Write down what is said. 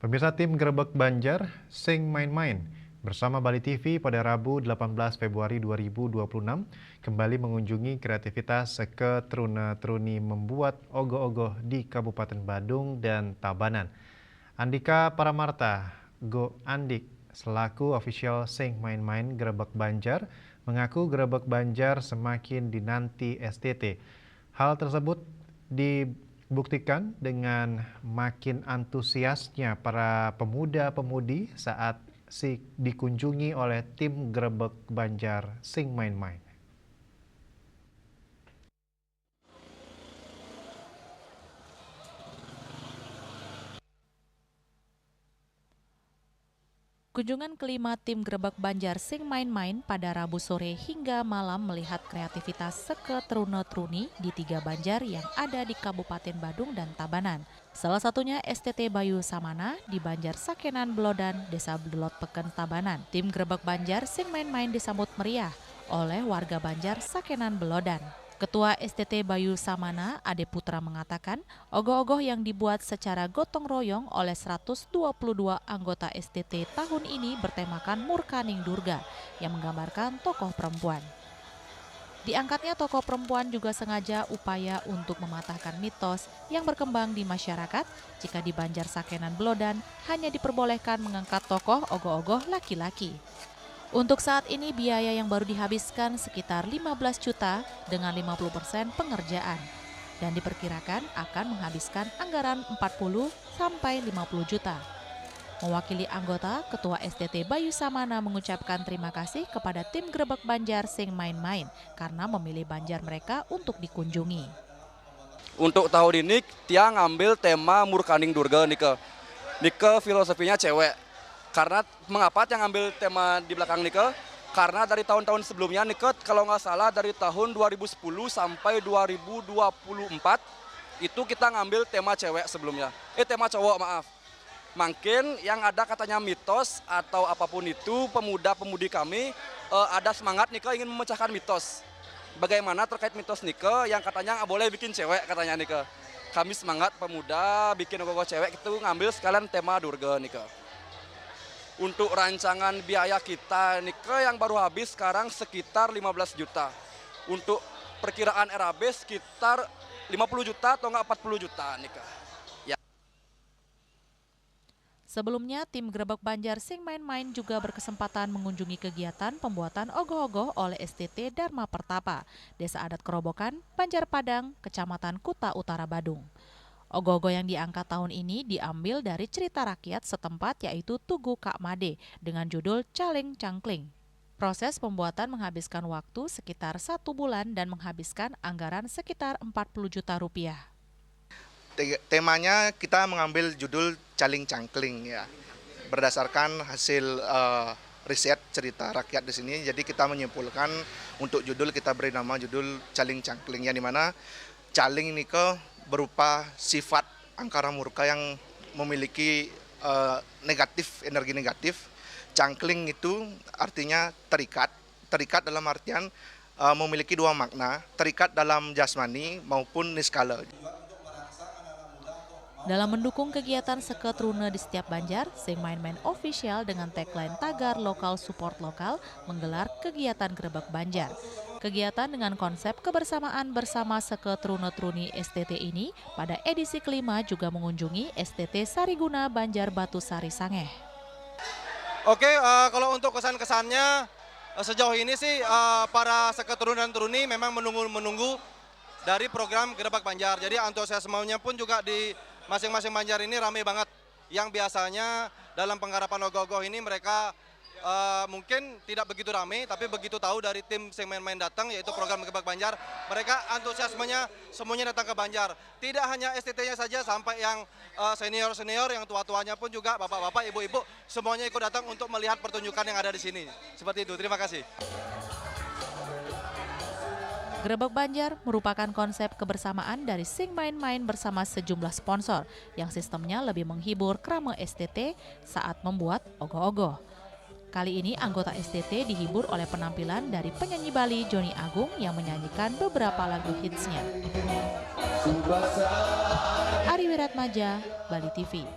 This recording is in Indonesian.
Pemirsa, tim Grebek Banjar Sing Main-Main bersama Bali TV pada Rabu 18 Februari 2026 kembali mengunjungi kreativitas seketruna-truni membuat ogoh-ogoh di Kabupaten Badung dan Tabanan. Andika Paramarta, Go Andik, selaku official Sing Main-Main Grebek Banjar, mengaku Grebek Banjar semakin dinanti STT. Hal tersebut dibuktikan dengan makin antusiasnya para pemuda-pemudi saat dikunjungi oleh tim Grebek Banjar Sing Main-Main. Kunjungan kelima tim Grebek Banjar Sing Main-Main pada Rabu sore hingga malam melihat kreativitas seketruna-truni di 3 banjar yang ada di Kabupaten Badung dan Tabanan. Salah satunya STT Bayu Samana di Banjar Sakenan Belodan, Desa Belot Peken, Tabanan. Tim Grebek Banjar Sing Main-Main disambut meriah oleh warga Banjar Sakenan Belodan. Ketua STT Bayu Samana, Ade Putra, mengatakan ogoh-ogoh yang dibuat secara gotong royong oleh 122 anggota STT tahun ini bertemakan Murkaning Durga yang menggambarkan tokoh perempuan. Diangkatnya tokoh perempuan juga sengaja upaya untuk mematahkan mitos yang berkembang di masyarakat jika di Banjar Sakenan Belodan hanya diperbolehkan mengangkat tokoh ogoh-ogoh laki-laki. Untuk saat ini biaya yang baru dihabiskan sekitar 15 juta dengan 50% pengerjaan dan diperkirakan akan menghabiskan anggaran 40 sampai 50 juta. Mewakili anggota, Ketua STT Bayu Samana mengucapkan terima kasih kepada tim Grebek Banjar Sing Main-Main karena memilih banjar mereka untuk dikunjungi. Untuk tahun ini dia ngambil tema Murkaning Durga Nike filosofinya cewek. Karena mengapa yang ngambil tema di belakang Nike? Karena dari tahun-tahun sebelumnya Nike kalau nggak salah dari tahun 2010 sampai 2024 itu kita ngambil tema cewek sebelumnya. Tema cowok, maaf. Mungkin yang ada katanya mitos atau apapun itu pemuda-pemudi kami ada semangat Nike ingin memecahkan mitos. Bagaimana terkait mitos Nike yang katanya nggak boleh bikin cewek katanya Nike. Kami semangat pemuda bikin ogoh-ogoh cewek itu ngambil sekalian tema Durga Nike. Untuk rancangan biaya kita Nike yang baru habis sekarang sekitar 15 juta. Untuk perkiraan RAB sekitar 50 juta atau enggak 40 juta Nike. Ya. Sebelumnya tim Grebek Banjar Sing Main-Main juga berkesempatan mengunjungi kegiatan pembuatan ogoh-ogoh oleh STT Dharma Pertapa, Desa Adat Kerobokan, Banjar Padang, Kecamatan Kuta Utara, Badung. Ogoh-ogoh yang diangkat tahun ini diambil dari cerita rakyat setempat yaitu Tugu Kak Made dengan judul Caling Cangkling. Proses pembuatan menghabiskan waktu sekitar 1 bulan dan menghabiskan anggaran sekitar 40 juta rupiah. Temanya kita mengambil judul Caling Cangkling ya, berdasarkan hasil riset cerita rakyat di sini. Jadi kita menyimpulkan untuk judul kita beri nama judul Caling Cangkling, yang dimana caling ini berupa sifat angkara murka yang memiliki energi negatif. Cangkling itu artinya terikat dalam artian memiliki 2 makna, terikat dalam jasmani maupun niskala. Dalam mendukung kegiatan seketruna di setiap banjar, Sing Main-Main Official dengan tagline Tagar Lokal Support Lokal menggelar kegiatan Grebek Banjar. Kegiatan dengan konsep kebersamaan bersama seketruna-truni STT ini pada edisi kelima juga mengunjungi STT Sariguna Banjar Batu Sari Sangeh. Oke, kalau untuk kesan-kesannya sejauh ini sih para seketruna dan truni memang menunggu dari program Grebek Banjar. Jadi antusiasmenya pun juga di masing-masing banjar ini ramai banget. Yang biasanya dalam penggarapan ogoh-ogoh ini mereka mungkin tidak begitu ramai, tapi begitu tahu dari tim Sing Main-Main datang, yaitu program Grebek Banjar, mereka antusiasmenya semuanya datang ke Banjar. Tidak hanya STT-nya saja, sampai yang senior-senior, yang tua-tuanya pun juga, bapak-bapak, ibu-ibu, semuanya ikut datang untuk melihat pertunjukan yang ada di sini. Seperti itu, terima kasih. Grebek Banjar merupakan konsep kebersamaan dari Sing Main-Main bersama sejumlah sponsor yang sistemnya lebih menghibur krama STT saat membuat ogoh-ogoh. Kali ini anggota STT dihibur oleh penampilan dari penyanyi Bali Joni Agung yang menyanyikan beberapa lagu hitsnya. Ari Wiratmaja, Bali TV.